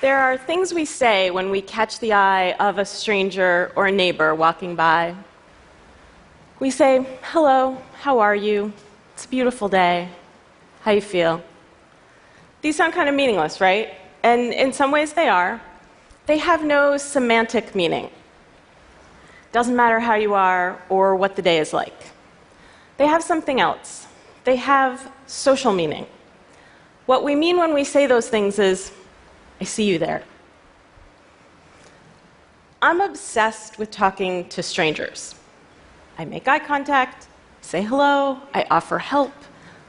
There are things we say when we catch the eye of a stranger or a neighbor walking by. We say, "Hello, how are you? It's a beautiful day. How you feel?" These sound kind of meaningless, right? And in some ways they are. They have no semantic meaning. Doesn't matter how you are or what the day is like. They have something else. They have social meaning. What we mean when we say those things is, "I see you there." I'm obsessed with talking to strangers. I make eye contact, say hello, I offer help,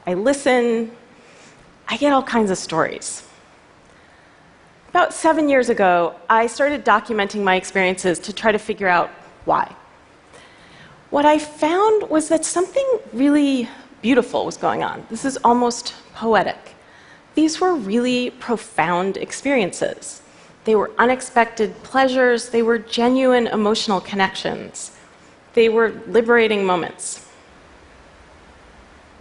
I listen, I get all kinds of stories. About 7 years ago, I started documenting my experiences to try to figure out why. What I found was that something really beautiful was going on. This is almost poetic. These were really profound experiences. They were unexpected pleasures, they were genuine emotional connections. They were liberating moments.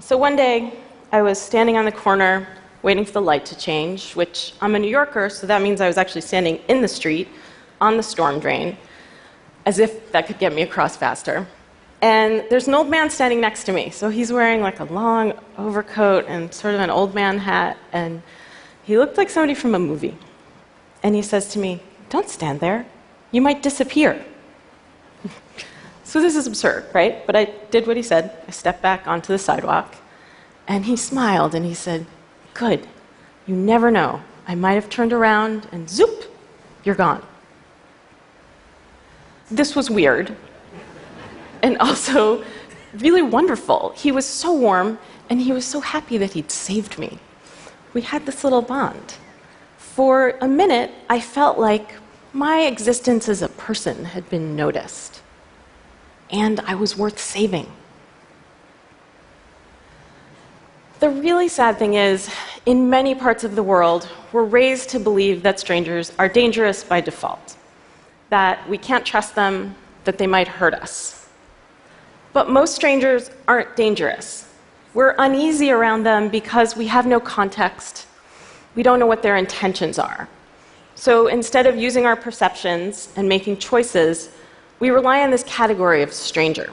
So one day, I was standing on the corner waiting for the light to change, which I'm a New Yorker, so that means I was actually standing in the street on the storm drain, as if that could get me across faster. And there's an old man standing next to me. So he's wearing like a long overcoat and sort of an old man hat, and he looked like somebody from a movie. And he says to me, "Don't stand there. You might disappear." So this is absurd, right? But I did what he said. I stepped back onto the sidewalk, and he smiled and he said, "Good. You never know. I might have turned around and zoop, you're gone." This was weird. And also really wonderful. He was so warm, and he was so happy that he'd saved me. We had this little bond. For a minute, I felt like my existence as a person had been noticed, and I was worth saving. The really sad thing is, in many parts of the world, we're raised to believe that strangers are dangerous by default, that we can't trust them, that they might hurt us. But most strangers aren't dangerous. We're uneasy around them because we have no context. We don't know what their intentions are. So instead of using our perceptions and making choices, we rely on this category of stranger.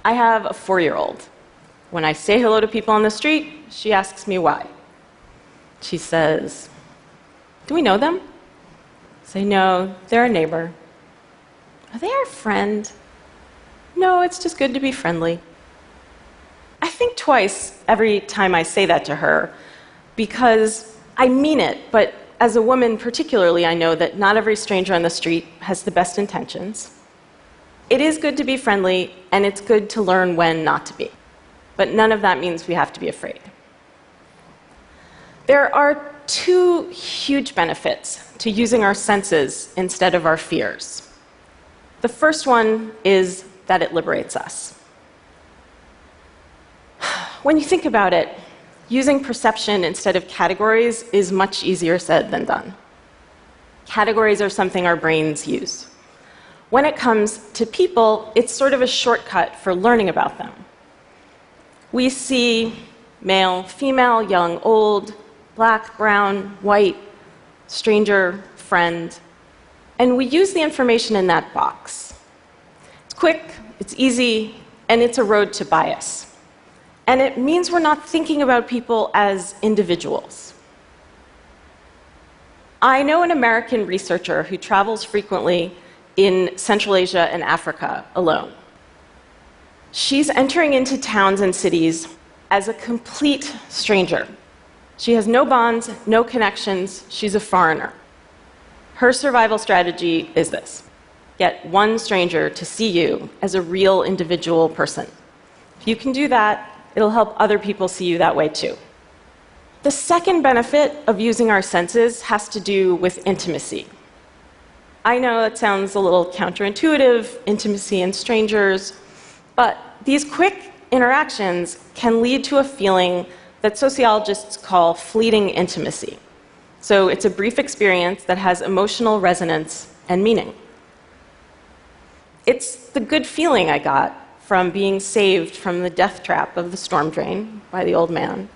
I have a 4-year-old. When I say hello to people on the street, she asks me why. She says, "Do we know them?" I say, "No, they're a neighbor." "Are they our friend?" "No, it's just good to be friendly." I think twice every time I say that to her, because I mean it, but as a woman particularly, I know that not every stranger on the street has the best intentions. It is good to be friendly, and it's good to learn when not to be. But none of that means we have to be afraid. There are 2 huge benefits to using our senses instead of our fears. The first one is that it liberates us. When you think about it, using perception instead of categories is much easier said than done. Categories are something our brains use. When it comes to people, it's sort of a shortcut for learning about them. We see male, female, young, old, black, brown, white, stranger, friend, and we use the information in that box. It's quick, it's easy, and it's a road to bias. And it means we're not thinking about people as individuals. I know an American researcher who travels frequently in Central Asia and Africa alone. She's entering into towns and cities as a complete stranger. She has no bonds, no connections, she's a foreigner. Her survival strategy is this: get one stranger to see you as a real individual person. If you can do that, it'll help other people see you that way too. The second benefit of using our senses has to do with intimacy. I know it sounds a little counterintuitive, intimacy and strangers, but these quick interactions can lead to a feeling that sociologists call fleeting intimacy. So it's a brief experience that has emotional resonance and meaning. It's the good feeling I got from being saved from the death trap of the storm drain by the old man.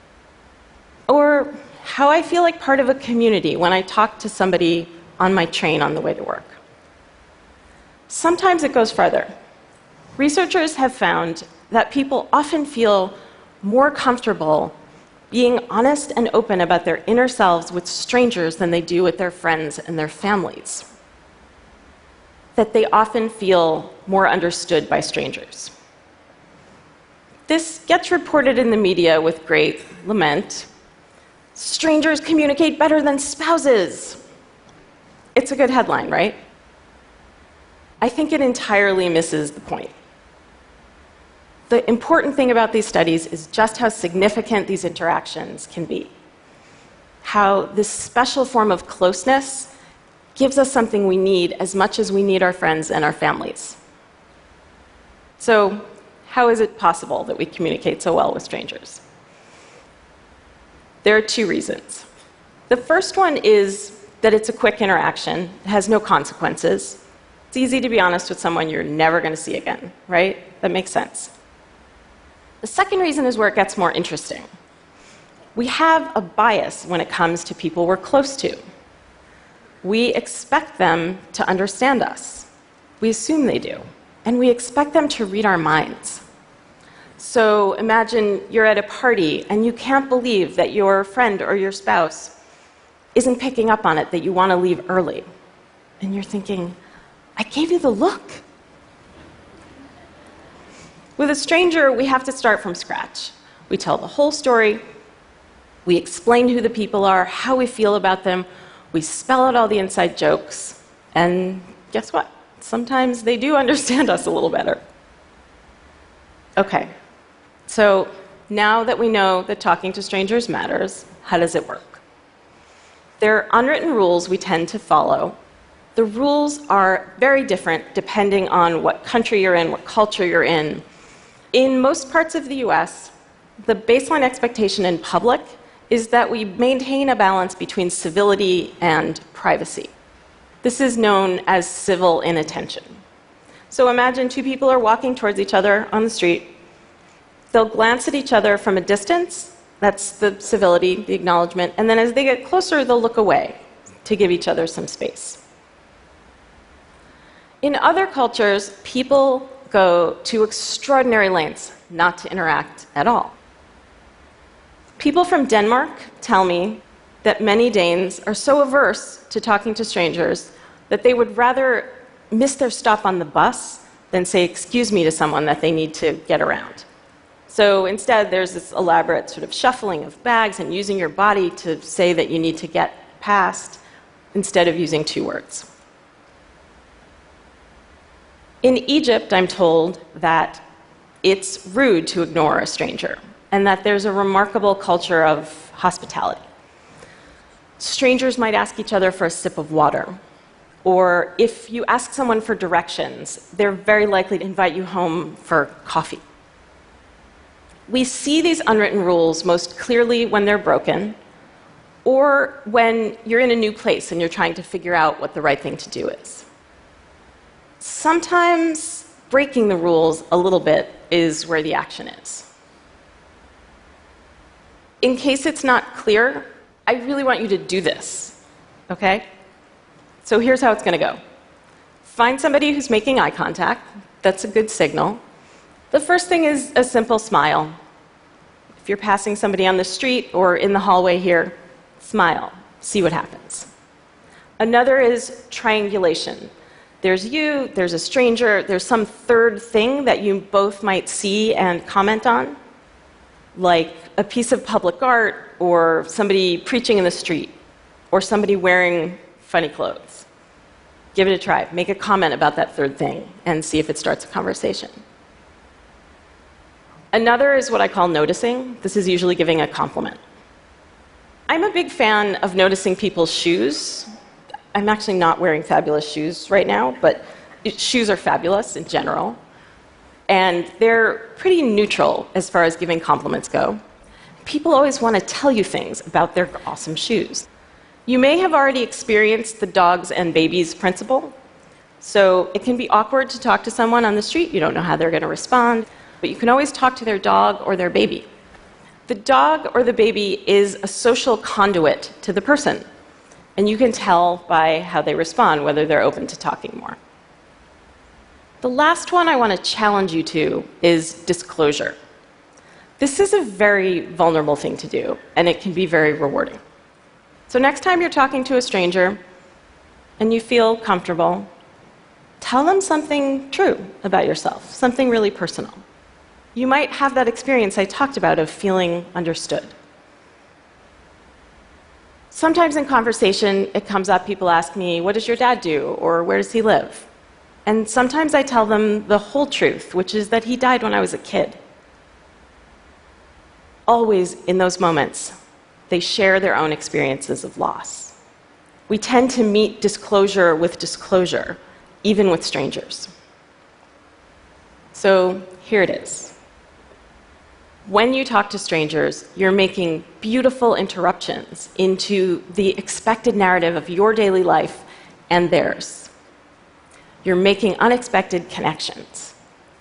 Or how I feel like part of a community when I talk to somebody on my train on the way to work. Sometimes it goes farther. Researchers have found that people often feel more comfortable being honest and open about their inner selves with strangers than they do with their friends and their families. That they often feel more understood by strangers. This gets reported in the media with great lament. Strangers communicate better than spouses. It's a good headline, right? I think it entirely misses the point. The important thing about these studies is just how significant these interactions can be. How this special form of closeness gives us something we need as much as we need our friends and our families. So, how is it possible that we communicate so well with strangers? There are two reasons. The first one is that it's a quick interaction, it has no consequences. It's easy to be honest with someone you're never going to see again, right? That makes sense. The second reason is where it gets more interesting. We have a bias when it comes to people we're close to. We expect them to understand us. We assume they do. And we expect them to read our minds. So imagine you're at a party and you can't believe that your friend or your spouse isn't picking up on it, that you want to leave early. And you're thinking, I gave you the look. With a stranger, we have to start from scratch. We tell the whole story. We explain who the people are, how we feel about them. We spell out all the inside jokes. And guess what? Sometimes they do understand us a little better. Okay, so now that we know that talking to strangers matters, how does it work? There are unwritten rules we tend to follow. The rules are very different depending on what country you're in, what culture you're in. In most parts of the US, the baseline expectation in public is that we maintain a balance between civility and privacy. This is known as civil inattention. So imagine two people are walking towards each other on the street. They'll glance at each other from a distance. That's the civility, the acknowledgement. And then as they get closer, they'll look away to give each other some space. In other cultures, people go to extraordinary lengths not to interact at all. People from Denmark tell me that many Danes are so averse to talking to strangers that they would rather miss their stop on the bus than say excuse me to someone that they need to get around. So instead, there's this elaborate sort of shuffling of bags and using your body to say that you need to get past instead of using two words. In Egypt, I'm told that it's rude to ignore a stranger and that there's a remarkable culture of hospitality. Strangers might ask each other for a sip of water, or if you ask someone for directions, they're very likely to invite you home for coffee. We see these unwritten rules most clearly when they're broken, or when you're in a new place and you're trying to figure out what the right thing to do is. Sometimes breaking the rules a little bit is where the action is. In case it's not clear, I really want you to do this, okay? So here's how it's going to go. Find somebody who's making eye contact. That's a good signal. The first thing is a simple smile. If you're passing somebody on the street or in the hallway here, smile. See what happens. Another is triangulation. There's you, there's a stranger, there's some third thing that you both might see and comment on, like a piece of public art, or somebody preaching in the street, or somebody wearing funny clothes. Give it a try. Make a comment about that third thing and see if it starts a conversation. Another is what I call noticing. This is usually giving a compliment. I'm a big fan of noticing people's shoes. I'm actually not wearing fabulous shoes right now, but shoes are fabulous in general. And they're pretty neutral as far as giving compliments go. People always want to tell you things about their awesome shoes. You may have already experienced the dogs and babies principle. So it can be awkward to talk to someone on the street. You don't know how they're going to respond. But you can always talk to their dog or their baby. The dog or the baby is a social conduit to the person, and you can tell by how they respond whether they're open to talking more. The last one I want to challenge you to is disclosure. This is a very vulnerable thing to do, and it can be very rewarding. So next time you're talking to a stranger and you feel comfortable, tell them something true about yourself, something really personal. You might have that experience I talked about of feeling understood. Sometimes in conversation, it comes up, people ask me, what does your dad do? Or where does he live? And sometimes I tell them the whole truth, which is that he died when I was a kid. Always in those moments, they share their own experiences of loss. We tend to meet disclosure with disclosure, even with strangers. So here it is. When you talk to strangers, you're making beautiful interruptions into the expected narrative of your daily life and theirs. You're making unexpected connections.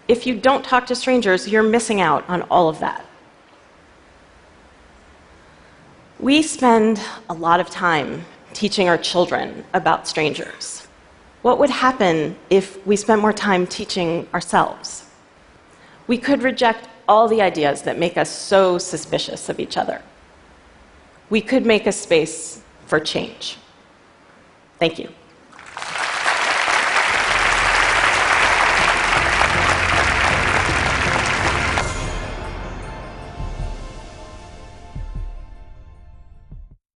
If you don't talk to strangers, you're missing out on all of that. We spend a lot of time teaching our children about strangers. What would happen if we spent more time teaching ourselves? We could reject all the ideas that make us so suspicious of each other. We could make a space for change. Thank you.